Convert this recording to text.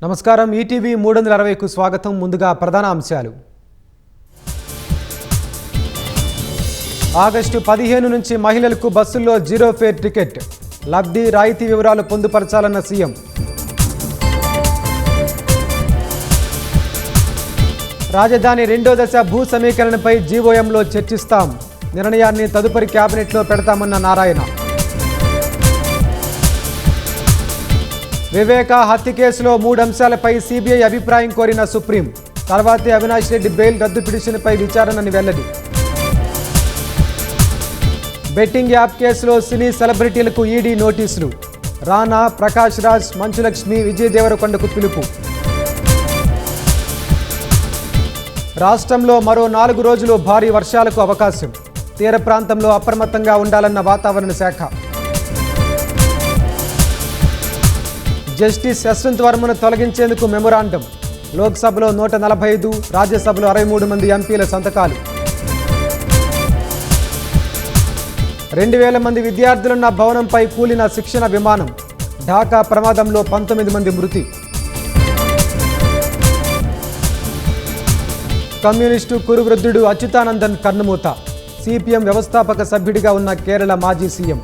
నమస్కారం ఈటీవీ 360కు స్వాగతం. ముందుగా ప్రధాన అంశాలు. ఆగస్టు 15 నుంచి మహిళలకు బస్సుల్లో జీరో ఫేర్ టికెట్, లబ్ధి రాయితీ వివరాలు పొందుపరచాలన్న సీఎం. రాజధాని రెండో దశ భూ సమీకరణపై జీవోఎంలో చర్చిస్తాం, నిర్ణయాన్ని తదుపరి కేబినెట్లో పెడతామన్న నారాయణ. వివేక హత్య కేసులో 3 అంశాలపై సిబిఐ అభిప్రాయం కోరిన సుప్రీం, తర్వాతే అవినాష్ రెడ్డి బెయిల్ రద్దు పిటిషన్పై విచారణని వెల్లడి. బెట్టింగ్ యాప్ కేసులో సినీ సెలబ్రిటీలకు ఈడీ నోటీసులు, రానా, ప్రకాష్ రాజ్, మంచులక్ష్మి, విజయ్ దేవరకొండకు పిలుపు. రాష్ట్రంలో మరో 4 రోజులు భారీ వర్షాలకు అవకాశం, తీర ప్రాంతంలో అప్రమత్తంగా ఉండాలన్న వాతావరణ శాఖ. జస్టిస్ యశ్వంత్ వర్మను తొలగించేందుకు మెమొరాండం, లోక్సభలో 145, రాజ్యసభలో 63 మంది ఎంపీల సంతకాలు. 2000 మంది విద్యార్థులున్న భవనంపై కూలిన శిక్షణ విమానం, ఢాకా ప్రమాదంలో 19 మంది మృతి. కమ్యూనిస్టు కురువృద్ధుడు అచ్యుతానందన్ కన్నుమూత, సిపిఎం వ్యవస్థాపక సభ్యుడిగా ఉన్న కేరళ మాజీ సీఎం.